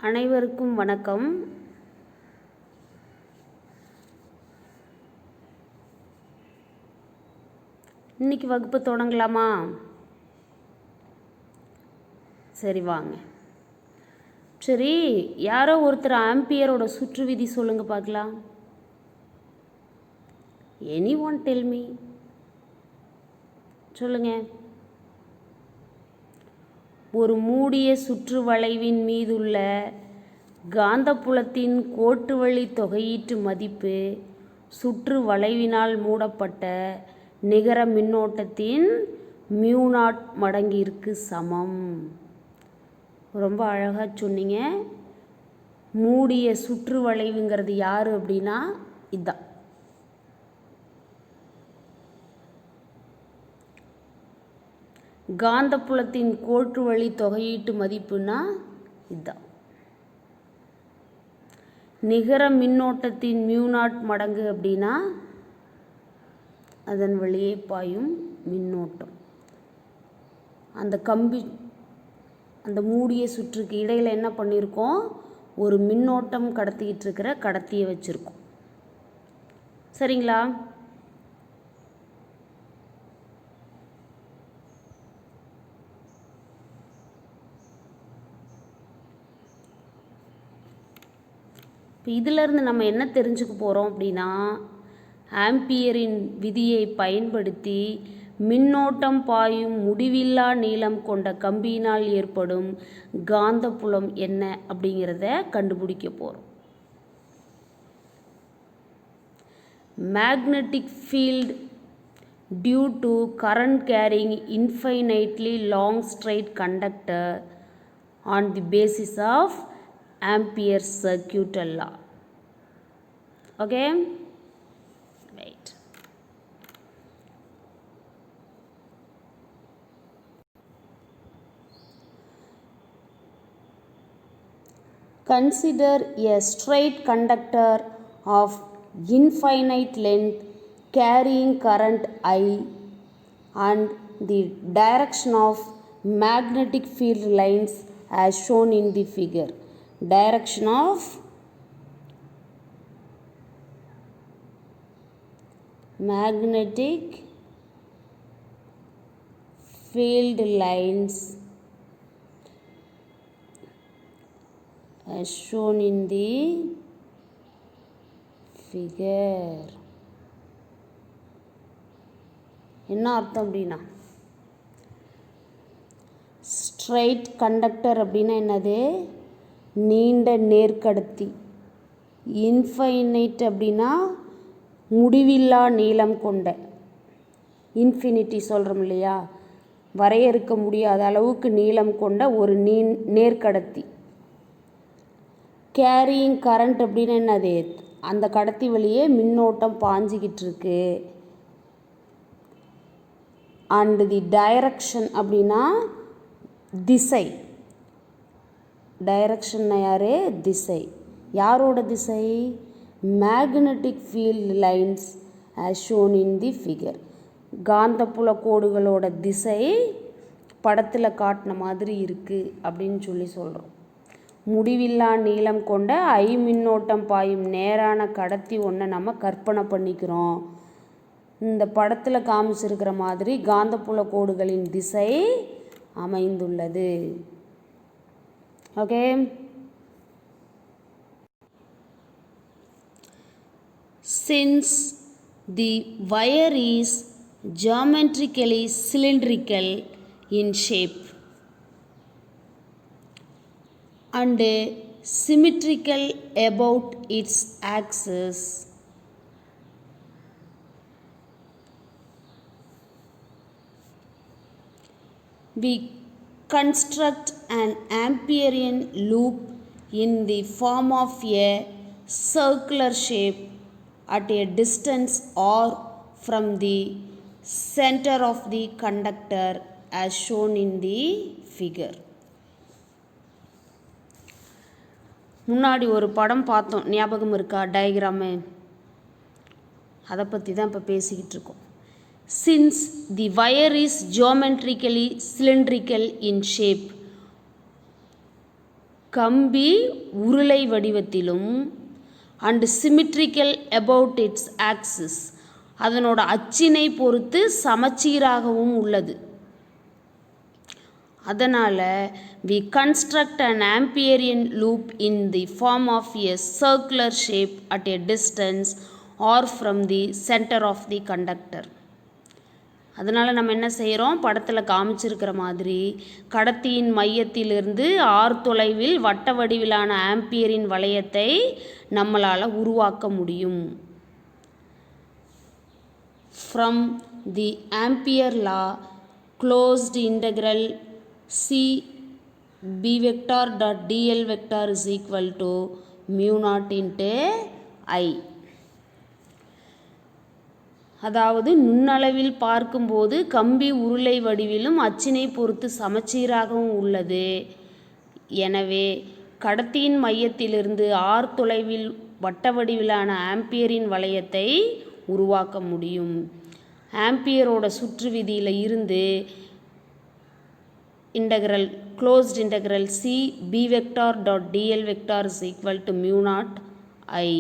அனைவருக்கும் வணக்கம். இன்னைக்கு வகுப்பு தொடங்கலாமா? சரி வாங்க. சரி, யாரோ ஒருத்தர் ஆம்பியரோட சுற்று விதி சொல்லுங்க பார்க்கலாம். எனி ஒன் டெல் மீ, சொல்லுங்க. ஒரு மூடிய சுற்று வளைவின் மீதுள்ள காந்தப்புலத்தின் கோட்டு வழி தொகையீட்டு மதிப்பு சுற்று வளைவினால் மூடப்பட்ட நிகர மின்னோட்டத்தின் μ0 மடங்கிற்கு சமம். ரொம்ப அழகாக சொன்னீங்க. மூடிய சுற்று வளைவுங்கிறது யார் அப்படின்னா இதுதான். காந்தப்புலத்தின் கோட்டு வழி தொகையீட்டு மதிப்புனா இதுதான். நிகர மின்னோட்டத்தின் μ0 மடங்கு அப்படின்னா அதன் வழியே பாயும் மின்னோட்டம். அந்த மூடிய சுற்றுக்கு இடையில் என்ன பண்ணியிருக்கோம்? ஒரு மின்னோட்டம் கடத்திக்கிட்டு இருக்கிற கடத்தியை வச்சுருக்கோம். சரிங்களா? இப்போ இதிலிருந்து நம்ம என்ன தெரிஞ்சுக்க போகிறோம் அப்படின்னா, ஆம்பியரின் விதியை பயன்படுத்தி மின்னோட்டம் பாயும் முடிவில்லா நீளம் கொண்ட கம்பியினால் ஏற்படும் காந்தப்புலம் என்ன அப்படிங்கிறத கண்டுபிடிக்க போகிறோம். Magnetic field due to current carrying infinitely long straight conductor on the basis of Ampere's circuit law. Okay, wait. Consider a straight conductor of infinite length carrying current I and the direction of magnetic field lines as shown in the figure. Direction of magnetic field lines as shown in the figure. என்ன அர்த்தம் அப்படின்னா, straight conductor அப்படின்னா என்னது? நீண்ட நேர்கடத்தி. Infinite அப்படின்னா முடிவில்லா நீளம் கொண்ட. இன்ஃபினிட்டி சொல்கிறோம் இல்லையா, வரையறுக்க முடியாத அளவுக்கு நீளம் கொண்ட ஒரு நேர்கடத்தி. கேரியிங் கரண்ட் அப்படின்னு என்னது? அந்த கடத்தி வழியே மின்னோட்டம் பாஞ்சிக்கிட்டு இருக்கு. அண்ட் தி டைரக்ஷன் அப்படின்னா திசை. டைரக்ஷன் யாரு? திசை. யாரோட திசை? Magnetic field lines as shown in the figure. காந்தப்புல கோடுகளோட திசை படத்தில் காட்டின மாதிரி இருக்குது அப்படின்னு சொல்கிறோம். முடிவில்லா நீளம் கொண்ட ஐ மின்னோட்டம் பாயும் நேரான கடத்தி ஒன்றை நம்ம கற்பனை பண்ணிக்கிறோம். இந்த படத்தில் காமிச்சிருக்கிற மாதிரி காந்தப்புல கோடுகளின் திசை அமைந்துள்ளது. Okay, since the wire is geometrically cylindrical in shape and symmetrical about its axis, we construct an Amperian loop in the form of a circular shape at a distance r from the center of the conductor as shown in the figure. முன்னாடி ஒரு படம் பார்த்தோம், ஞாபகம் இருக்கா? Diagram. அதை பற்றி தான் இப்போ பேசிக்கிட்டு இருக்கோம். Since the wire is geometrically cylindrical in shape, கம்பி உருளை வடிவத்திலும் and symmetrical about it's axis, அதனோட அச்சினை பொறுத்து சமச்சீராகவும் உள்ளது. அதனால் we construct an Amperian loop in the form of a circular shape at a distance or from the center of the conductor. அதனால் நம்ம என்ன செய்கிறோம், படத்தில் காமிச்சிருக்கிற மாதிரி கடத்தியின் மையத்திலிருந்து r தொலைவில் வட்ட வடிவிலான ஆம்பியரின் வளையத்தை நம்மளால் உருவாக்க முடியும். From the Ampere law, closed integral c b vector dot dl vector is equal to mu naught into I. அதாவது நுண்ணளவில் பார்க்கும்போது கம்பி உருளை வடிவிலும் அச்சினை பொறுத்து சமச்சீராகவும் உள்ளது. எனவே கடத்தியின் மையத்திலிருந்து r தொலைவில் வட்ட வடிவிலான ஆம்பியரின் வளையத்தை உருவாக்க முடியும். ஆம்பியரோட சுற்று விதியில் இருந்து integral closed integral c b vector dot dl vector is equal to mu naught I.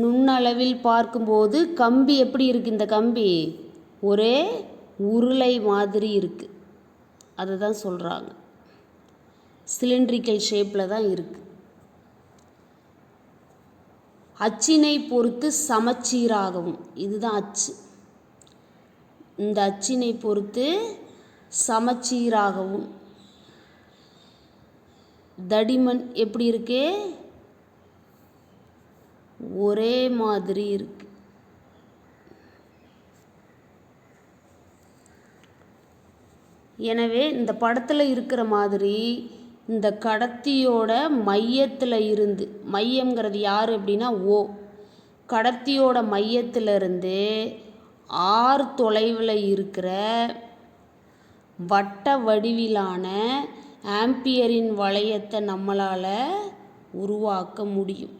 நுண்ணளவில் பார்க்கும்போது கம்பி எப்படி இருக்குது, இந்த கம்பி ஒரே உருளை மாதிரி இருக்குது. அதை தான் சொல்கிறாங்க, சிலிண்ட்ரிக்கல் ஷேப்பில் தான் இருக்குது. அச்சினை பொறுத்து சமச்சீராகவும், இதுதான் அச்சு, இந்த அச்சினை பொறுத்து சமச்சீராகவும். தடிமன் எப்படி இருக்கு, ஒரே மாதிரி இருக்கு. எனவே இந்த படத்தில் இருக்கிற மாதிரி இந்த கடத்தியோட மையத்தில் இருந்து, மையங்கிறது யார் அப்படின்னா ஓ, கடத்தியோட மையத்திலிருந்து r தொலைவில் இருக்கிற வட்ட வடிவிலான ஆம்பியரின் வளையத்தை நம்மளால் உருவாக்க முடியும்.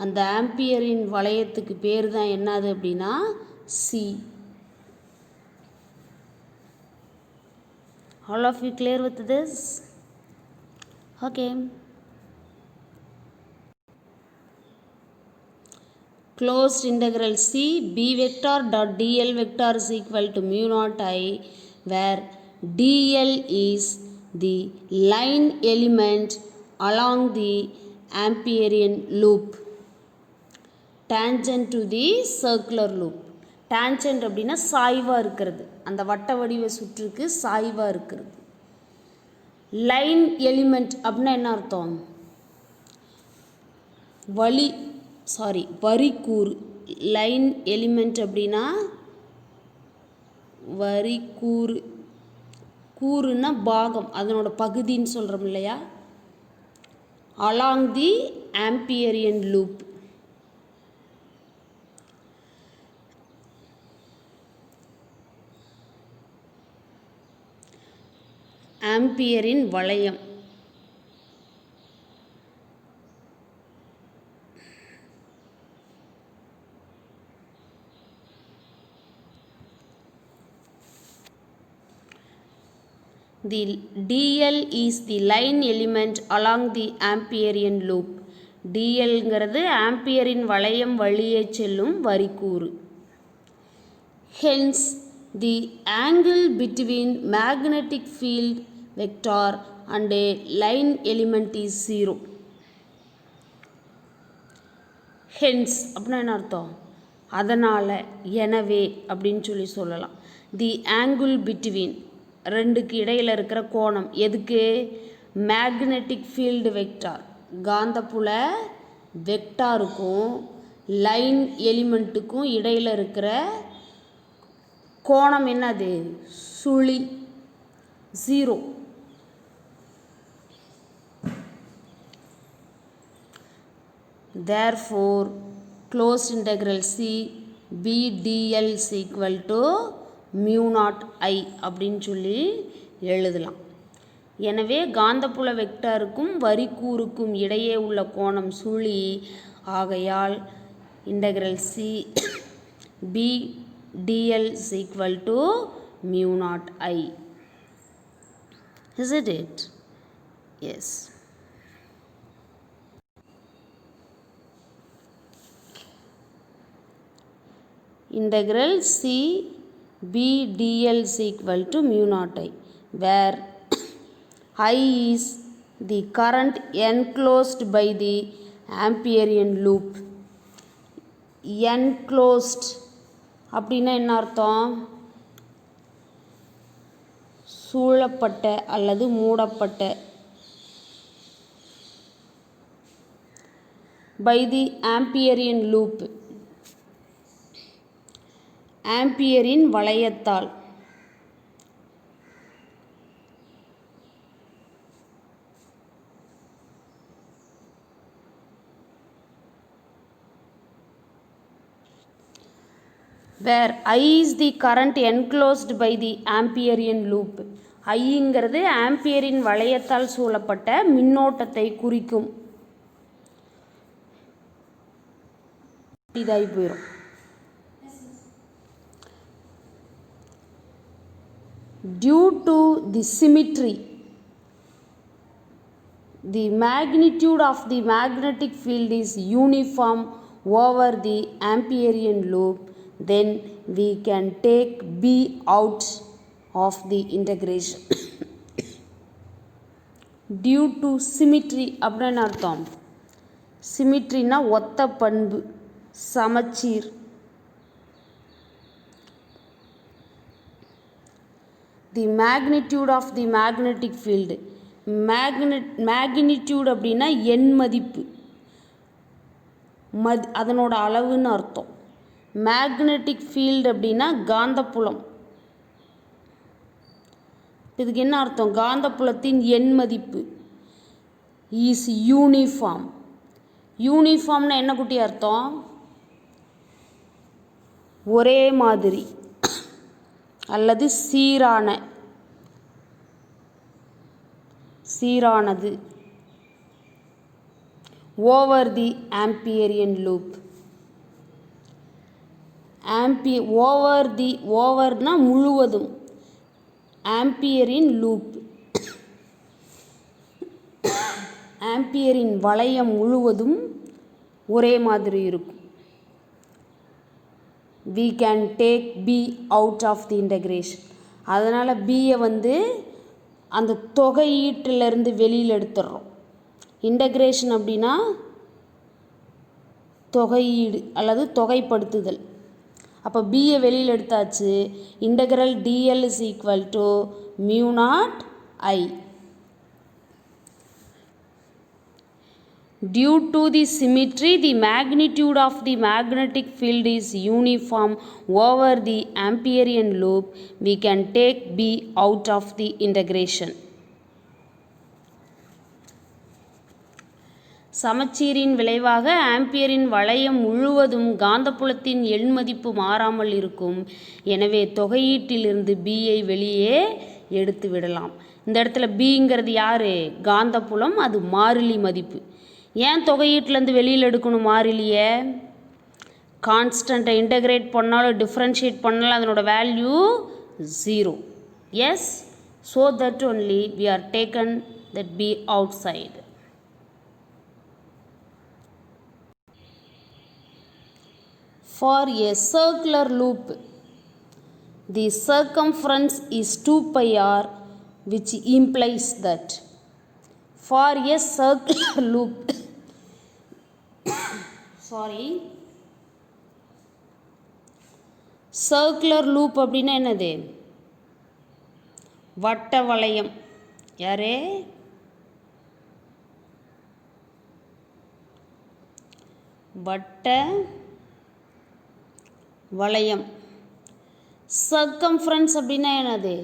அந்த ஆம்பியரின் வளையத்துக்கு பேர் தான் என்னது அப்படின்னா C. All of you clear with this? Okay. Closed integral c b vector dot dl vector is equal to mu naught I, where dl is the line element along the Amperian loop tangent to the circular loop. Tangent அப்படின்னா சாய்வாக இருக்கிறது, அந்த வட்ட வடிவ சுற்றுக்கு சாய்வாக இருக்கிறது. Line element அப்படின்னா என்ன அர்த்தம், வரிக்கூறு. லைன் எலிமெண்ட் அப்படின்னா வரிக்கூறு, கூறுன்னா பாகம், அதனோட பகுதின்னு சொல்கிறோம் இல்லையா. அலாங் தி ஆம்பியரியன் லூப், ஆம்பியரின் வளையம். The dl is the line element along the Amperian loop. dlங்கிறது ஆம்பியரின் வளையம் வழியே செல்லும் வரிக்கூறு. Hence the angle between magnetic field vector and a line element is 0. Hence அப்படின்னா என்ன அர்த்தம், அதனால், எனவே அப்படின்னு சொல்லலாம். தி ஆங்கிள் பிட்வீன், ரெண்டுக்கு இடையில் இருக்கிற கோணம், எதுக்கு, மேக்னெட்டிக் ஃபீல்டு வெக்டார், காந்தப்புல வெக்டாருக்கும் லைன் எலிமெண்ட்டுக்கும் இடையில் இருக்கிற கோணம் என்னது, சுழி, 0. Therefore, closed integral c b dl is equal to mu naught I அப்படின்னு எழுதலாம். எனவே காந்தப்புல வெக்டாருக்கும் வரிக்கூறுக்கும் இடையே உள்ள கோணம் சுழி ஆகையால் integral C B dl is equal to mu naught I. Isn't it? Yes. Integral C B dl is equal to mu naught I, where I is the current enclosed by the Amperian loop. Enclosed அப்படின்னா என்ன அர்த்தம்? சூழப்பட்ட அல்லது மூடப்பட்ட. by the Amperian loop, ஆம்பியரின் வளையத்தால். where I is the current enclosed by the Amperian loop. ஐங்கிறது ஆம்பியரின் வளையத்தால் சூழப்பட்ட மின்னோட்டத்தை குறிக்கும். இதாகி போயிடும். Due to the symmetry, the magnitude of the magnetic field is uniform over the Amperian loop, then we can take B out of the integration. Due to symmetry அப்படின்னு அர்த்தம். சிமிட்ரினா ஒத்த பண்பு, சமச்சீர். The magnitude of the magnetic field. magnitude அப்படின்னா எண் மதிப்பு, அதனோட அளவுன்னு அர்த்தம். மேக்னெட்டிக் ஃபீல்டு அப்படின்னா காந்தப்புலம். இதுக்கு என்ன அர்த்தம்? காந்தப்புலத்தின் எண் மதிப்பு. Is uniform. யூனிஃபார்ம்னா என்ன குட்டி அர்த்தம்? ஒரே மாதிரி அல்லது சீரானது. Over the ஆம்பியரியன் loop. ஓவர்னா முழுவதும். ஆம்பியரின் லூப், ஆம்பியரின் வளையம் முழுவதும் ஒரே மாதிரி இருக்கும். we can take B out of the integration. அதனால் பியை அந்த தொகையீட்டிலிருந்து வெளியில் எடுத்துடுறோம். இன்டகிரேஷன் அப்படின்னா தொகையீடு அல்லது தொகைப்படுத்துதல். அப்போ பியை வெளியில் எடுத்தாச்சு. Integral dl is equal to mu naught I. Due to the symmetry, the magnitude of the magnetic field is uniform over the Amperian loop. We can take B out of the integration. சமச்சீரின் விளைவாக ஆம்பியரின் வளையம் முழுவதும் காந்தப்புலத்தின் எண் மதிப்பு மாறாமல் இருக்கும். எனவே தொகையீட்டிலிருந்து பியை வெளியே எடுத்து விடலாம். இந்த இடத்துல பிங்கிறது யாரு? காந்தப்புலம். அது மாறிலி மதிப்பு. ஏன் தொகையீட்டிலேருந்து வெளியில் எடுக்கணும் மாறிலியை? கான்ஸ்டண்ட்டை இன்டகிரேட் பண்ணாலும் டிஃப்ரென்ஷியேட் பண்ணாலும் அதனோட value 0. Yes, so that only we are taken that B outside. For a circular loop, the circumference is 2 pi r, which implies that for a circular loop circular loop அப்படின்னா என்னது? வட்ட வளையம். யாரே? வட்ட வளையம். Circumference அப்படின்னா என்னது?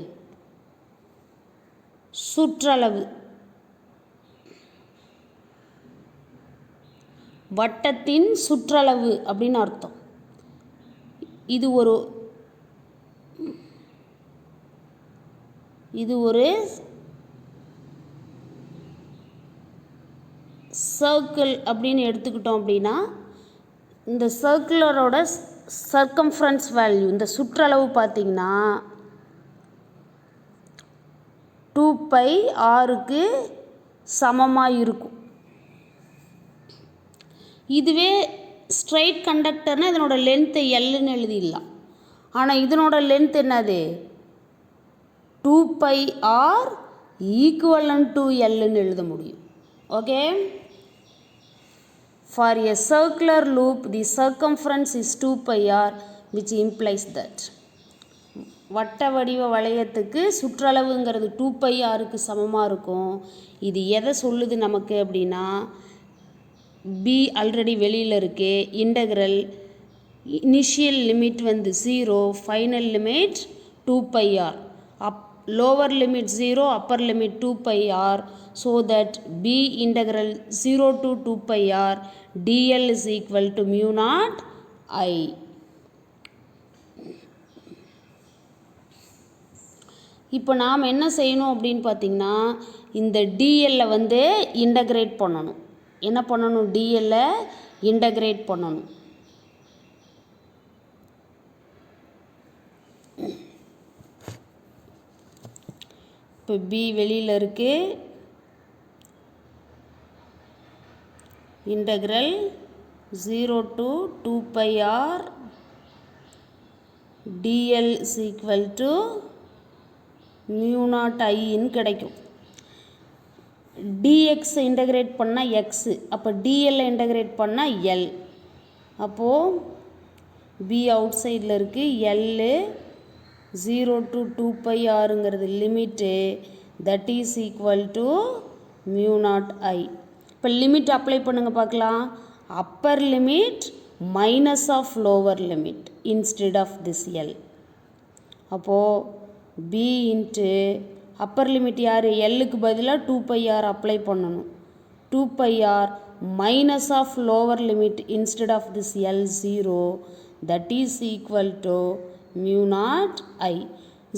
சுற்றளவு. வட்டத்தின் சுற்றளவு அப்படின்னு அர்த்தம். இது ஒரு சர்க்கிள் அப்படின்னு எடுத்துக்கிட்டோம் அப்படின்னா இந்த சர்க்குலரோட சர்க்கம்ஃபரன்ஸ் வேல்யூ, இந்த சுற்றளவு பார்த்திங்கன்னா 2πrக்கு சமமாக இருக்கும். இதுவே ஸ்ட்ரைட் கண்டக்டர்னால் இதனோட லென்த்து எல்லுன்னு எழுதிடலாம். ஆனால் இதனோட லென்த் என்னது 2πr ஈக்குவலன்ட் டு எல்லுன்னு எழுத முடியும். Okay. For a circular loop, the circumference is 2πr, which implies that வட்ட வடிவ வளையத்துக்கு சுற்றளவுங்கிறது 2πrக்கு சமமாக இருக்கும். இது எதை சொல்லுது நமக்கு அப்படின்னா, b ஆல்ரெடி வெளியில் இருக்கு. இன்டகிரல் இனிஷியல் லிமிட் வந்து 0, final limit 2πr, lower limit 0, upper limit 2πr, so that b integral 0 to 2πr dl is equal to mu naught I. இப்போ நாம் என்ன செய்யணும் அப்படின்னு பார்த்திங்கன்னா, இந்த dl வந்து இன்டகிரேட் பண்ணணும். என்ன பண்ணணும்? dl இன்டகிரேட் பண்ணணும். இப்போ b வெளியில் இருக்கு. Integral 0 to 2πr dl is equal to mu naught iன்னு கிடைக்கும். dx இன்டகிரேட் பண்ணால் x, அப்போ dl இன்டகிரேட் பண்ணால் l. அப்போது b அவுட் சைடில் இருக்குது. l 0 to 2πrங்கிறது limit, that is equal to mu naught I. இப்போ லிமிட் அப்ளை பண்ணுங்க பார்க்கலாம். Upper limit minus of lower limit instead of this L. அப்போது b இன்ட்டு அப்பர் லிமிட் யார்? எல்லுக்கு பதிலாக 2πr அப்ளை பண்ணணும். 2πr minus of lower limit instead of this L 0, that is equal to mu naught I.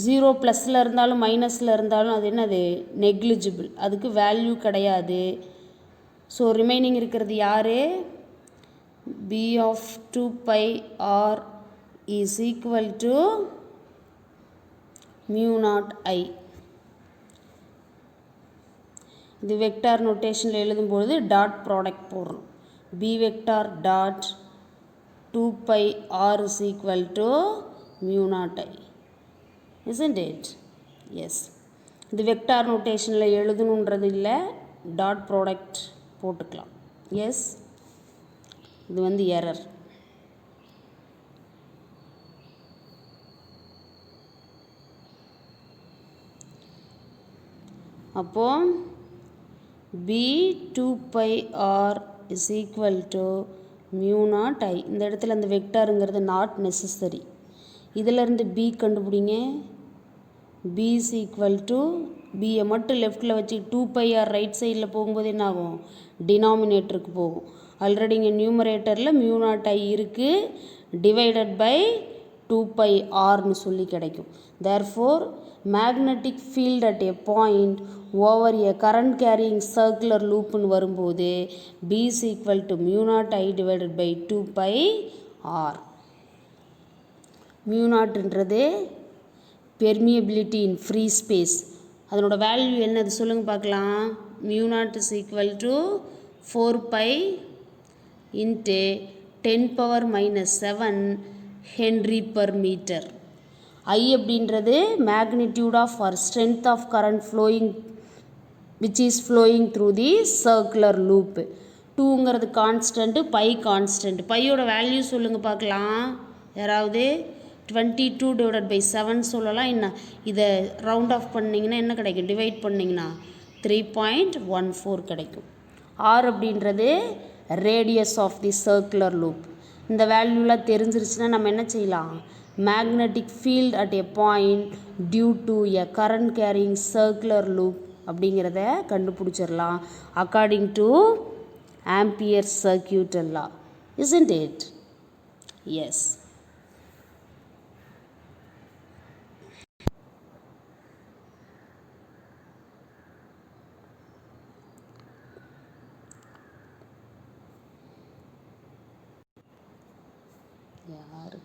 0 ப்ளஸில் இருந்தாலும் மைனஸில் இருந்தாலும் அது என்னது? நெக்லிஜிபிள், அதுக்கு வேல்யூ கிடையாது. ஸோ ரிமைனிங் இருக்கிறது யார்? b of 2πr is equal to mu naught I. இது வெக்டார் நோட்டேஷனில் எழுதும்போது டாட் ப்ராடக்ட் போடுறோம். b vector dot 2πr is equal to mu naught I. Isn't it? Yes. இது வெக்டார் நோட்டேஷனில் எழுதணுன்றது இல்லை, டாட் ப்ராடக்ட் போட்டுக்கலாம். எஸ், இது வந்து எரர். அப்போது b 2πr is equal to mu naught I. இந்த இடத்துல அந்த வெக்டாருங்கிறது நாட் நெசசரி. இதிலேருந்து b கண்டுபிடிங்க. b is equal to b மட்டும் லெஃப்டில் வச்சு 2πr ரைட் சைடில் போகும்போது என்ன ஆகும்? டினாமினேட்டருக்கு போகும். ஆல்ரெடி இங்கே நியூமரேட்டரில் mu naught I இருக்குது, டிவைடட் பை 2πrன்னு சொல்லி கிடைக்கும். therefore magnetic field at a point over a current carrying circular loopன்னு வரும்போது b is equal to mu naught I divided by 2πr. mu naughtன்றது permeability in free space. அதனோட value என்னது சொல்லுங்கள் பார்க்கலாம். mu naught is equal to 4π into 10⁻⁻7 Henry per meter. I அப்படின்றது magnitude of or strength of current flowing which is flowing through the circular loop. 2ங்கிறது constant, pi constant. பையோட value சொல்லுங்கள் பார்க்கலாம். யாராவது 22 டிவைடட் பை 7 சொல்லலாம். என்ன இதை ரவுண்ட் ஆஃப் பண்ணிங்கன்னா என்ன கிடைக்கும்? டிவைட் பண்ணிங்கன்னா 3.14 கிடைக்கும். r அப்படின்றது radius of the circular loop. இந்த வேல்யூலாம் தெரிஞ்சிருச்சுன்னா நம்ம என்ன செய்யலாம்? magnetic field at a point due to a current carrying circular loop அப்படிங்கிறத கண்டுபிடிச்சிடலாம் according to Ampere's circuit law. Isn't it? Yes. யார்